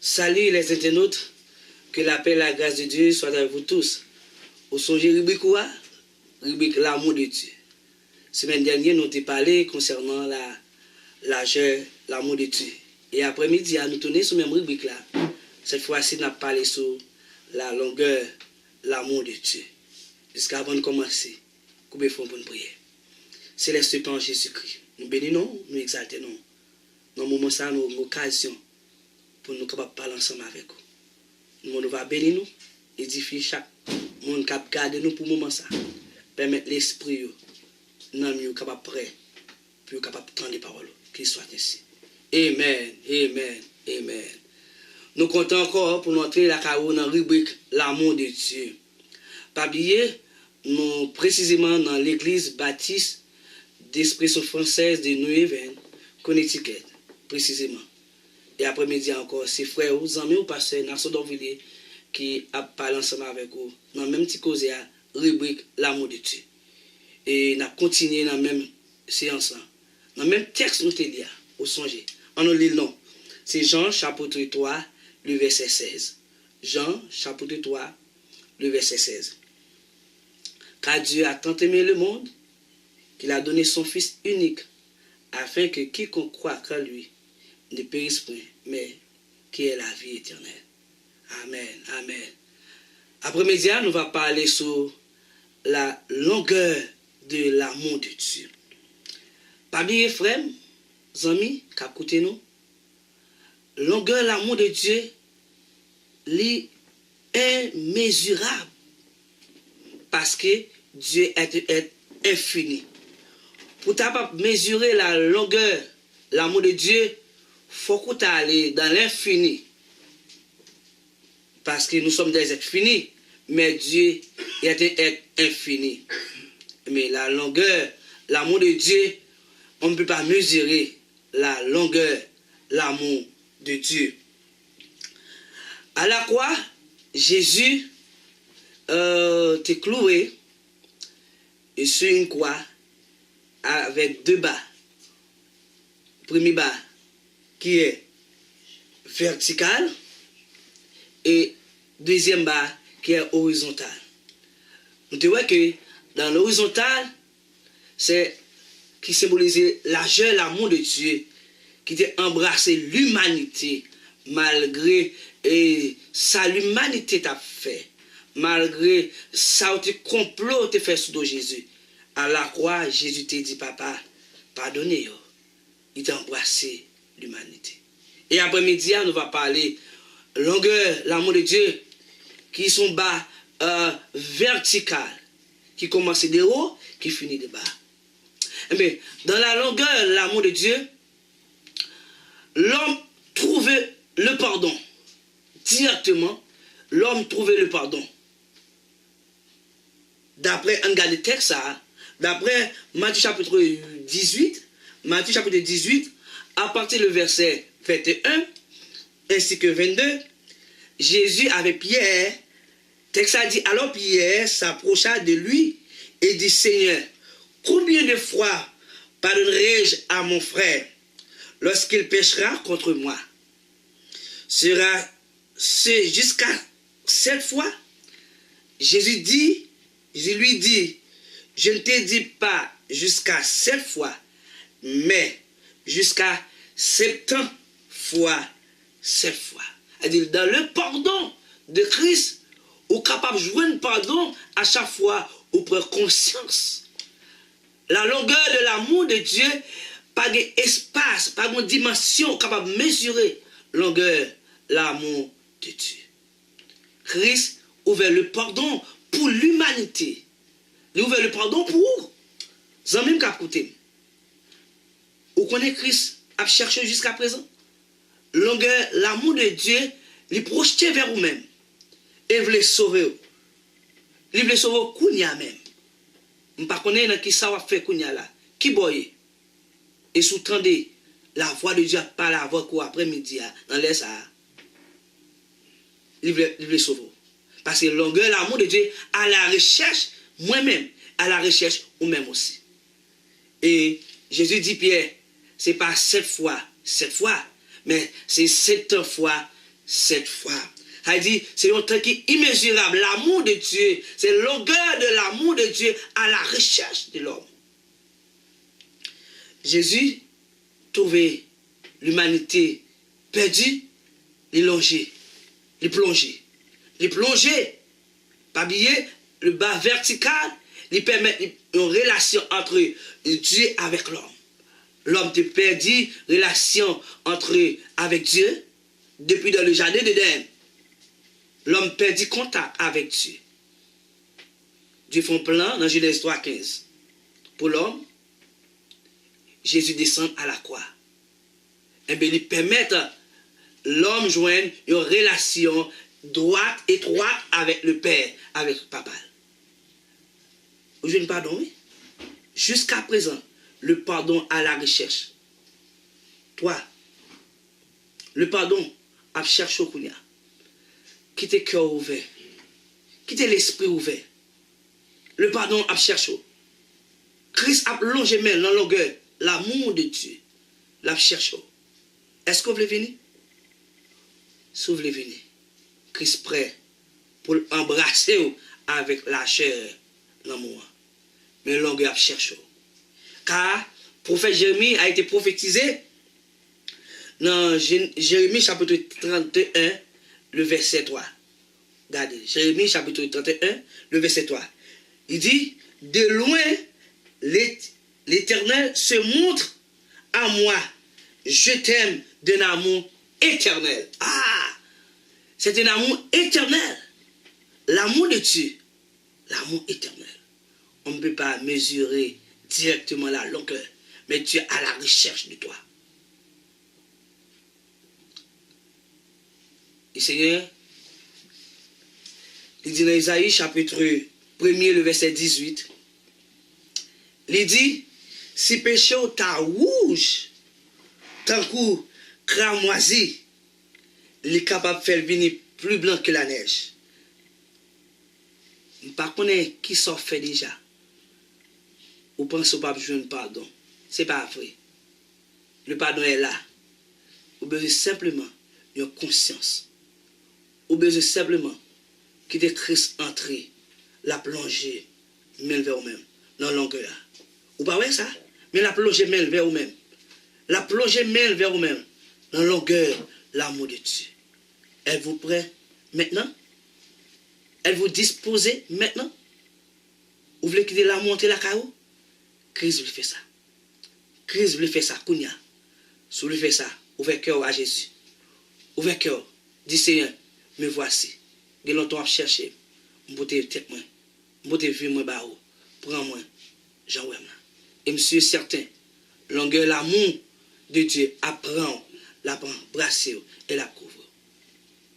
Salut les internautes, que la paix et la grâce de Dieu soient avec vous tous. Au songez rubrique quoi? Rubrique l'amour de Dieu. Semaine dernière, nous avons parlé concernant l'amour de Dieu. Et après-midi, nous tournons sur la même rubrique là. Cette fois-ci, nous avons parlé sur la longueur, l'amour de Dieu. Jusqu'avant de commencer, coupez fond pour une prière. Céleste Père en Jésus-Christ, nous bénissons, nous exaltons. Dans le moment ça, nous avons une occasion pour nous capables de parler ensemble avec vous. Nous va bénir nous, édifier chaque monde qui a gardé nous pour le moment ça. Permettre l'esprit, nous capable prêt, pour capable de prendre les paroles, qu'il soit ainsi. Amen, amen, amen. Nous comptons encore pour entrer la dans la rubrique l'amour de Dieu. Pas oublier, nous précisément dans l'église baptiste d'expression française de New Haven, Connecticut, précisément. Et après-midi encore, c'est frères ou amis ou pasteur Nasson Dorvilliers qui a parlé ensemble avec vous dans le même petit cause à rubrique l'amour de Dieu. Et nous continué dans la même séance là. Dans le même texte nous te dit au songer. On nous lit le nom. C'est Jean chapitre 3, le verset 16. Jean chapitre 3, le verset 16. Car Dieu a tant aimé le monde qu'il a donné son Fils unique afin que quiconque croit en lui ne périsse point, mais qui est la vie éternelle. Amen, amen. Après-midi, nous allons parler sur la longueur de l'amour de Dieu. Parmi les frères, amis, qui écoutent nous, longueur de l'amour de Dieu est immesurable. Parce que Dieu est infini. Pour mesurer la longueur, l'amour de Dieu, il faut que tu ailles dans l'infini. Parce que nous sommes des êtres finis, mais Dieu est un être infini. Mais la longueur, l'amour de Dieu, on ne peut pas mesurer la longueur, l'amour de Dieu. À la croix, Jésus était cloué sur une croix avec deux bas. Premier bas qui est vertical et deuxième bas qui est horizontal. Nous te voyons que dans l'horizontal, c'est qui symbolisait largeur, l'amour de Dieu, qui a embrassé l'humanité malgré ça l'humanité t'a fait, malgré ça le complot t'a fait sur Jésus. À la croix, Jésus t'a dit, papa, pardonnez-yo. Il t'a embrassé l'humanité. Et après-midi, nous va parler longueur, l'amour de Dieu, qui sont bas vertical, qui commence de haut, qui finit de bas. Mais dans la longueur, l'amour de Dieu, l'homme trouvait le pardon. Directement, l'homme trouvait le pardon. D'après un gars de texte, d'après Matthieu chapitre 18, à partir du verset 21, ainsi que 22, Jésus avec Pierre, texte a dit, alors Pierre s'approcha de lui et dit, Seigneur, combien de fois pardonnerai-je à mon frère lorsqu'il péchera contre moi? Sera-ce jusqu'à 7 fois? Jésus lui dit, je ne te dis pas jusqu'à 7 fois, mais jusqu'à 70 fois 7 fois. C'est-à-dire, dans le pardon de Christ, on est capable de jouer un pardon à chaque fois où on prend conscience. La longueur de l'amour de Dieu, pas d'espace, pas de dimension capable de mesurer la longueur, l'amour de Dieu. Christ ouvert le pardon pour l'humanité. Il ouvert le pardon pour les amis qui écoutent. Vous connaissez Christ a cherché jusqu'à présent. Longueur, l'amour de Dieu, il projeté vers vous-même. Et vous voulez sauver. Il voulait sauver Kounia même. Je ne sais pas qui ça va faire Kounia là. Qui boye. Et sous-tendez la voix de Dieu par la voix qu'au après-midi dans l'air ça. Il voulait sauver. Parce que longueur, l'amour de Dieu à la recherche, moi-même, à la recherche, ou même aussi. Et Jésus dit Pierre, c'est pas 7 fois, mais c'est 7 fois 7 fois. Ça dit, c'est un temps qui est immesurable. L'amour de Dieu, c'est la longueur de l'amour de Dieu à la recherche de l'homme. Jésus trouvait l'humanité perdue, il longeait, il plongeait. Il plongeait, pas oublier, le bas vertical, il permet une relation entre Dieu avec l'homme. L'homme te perdu, relation avec Dieu, depuis dans le jardin d'Éden. L'homme perdit contact avec Dieu. Dieu fait un plan dans Genèse 3,15. Pour l'homme, Jésus descend à la croix. Et bien, il permet l'homme joindre une relation droite, étroite avec le Père, avec le Papa. Vous avez pardon, oui? Jusqu'à présent, le pardon à la recherche. Toi, le pardon à chercher au Kounia. Quittez le cœur ouvert. Quittez l'esprit ouvert. Le pardon à chercher. Christ a plongé dans la longueur, l'amour de Dieu. La cherche. Est-ce que vous voulez venir? Si vous voulez venir, Christ prêt pour embrasser avec la chair, l'amour. Mais longueur à chercher. Car le prophète Jérémie a été prophétisé dans Jérémie chapitre 31, le verset 3. Regardez, Jérémie chapitre 31, le verset 3. Il dit, de loin, l'Éternel se montre à moi. Je t'aime d'un amour éternel. Ah, c'est un amour éternel. L'amour de Dieu, l'amour éternel. On ne peut pas mesurer directement la longueur, mais Dieu est à la recherche de toi. Et Seigneur, il dit dans Isaïe chapitre 1er, le verset 18, il dit, si péché ou ta rouge, tant coup cramoisi, il est capable de faire venir plus blanc que la neige. Je ne sais pas qui s'en fait déjà. Ou pense pas besoin de pardon. Ce n'est pas vrai. Le pardon est là. Vous besoin simplement une conscience. Vous besoin simplement quitter Christ entrer, la plonger, même vers vous-même, dans la longueur. Vous pas voir ça? Mais la plonger même vers vous-même. La plonger même vers vous-même, dans la longueur, l'amour de Dieu. Êtes-vous prêt maintenant? Êtes-vous disposé maintenant? Vous voulez quitter la montée la caillou? Christ veut faire ça. Christ veut faire ça, Kounia. Si vous voulez faire ça, ouvrez cœur à Jésus. Ouvrez cœur. Dis Seigneur, me voici. De longtemps à chercher. M'bote tête moi. M'bote vie moi ba ou. Prends-moi. Jean Wem. Et monsieur certain, longueur l'amour de Dieu apprend, la brasser et la couvre.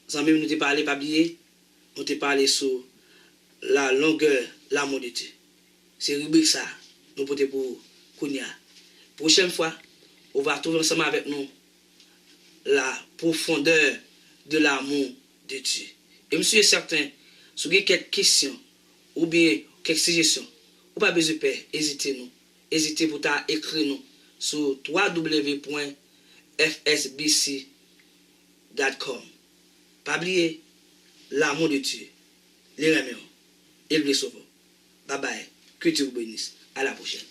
Sans même nous te parler, pas oublier, on te parler sur la longueur, l'amour de Dieu. C'est rubrique ça, nous pouvons pour Kounia. Prochaine fois, on va trouver ensemble avec nous la profondeur de l'amour de Dieu. Et monsieur est certain, si vous avez quelques questions ou bien quelques suggestions, ou pas besoin de peur, hésitez-nous. Hésitez pour écrire nous sur www.fsbc.com. Pas oublier l'amour de Dieu, les remercions et le sauveur. Bye bye. Que Dieu vous bénisse. À la prochaine.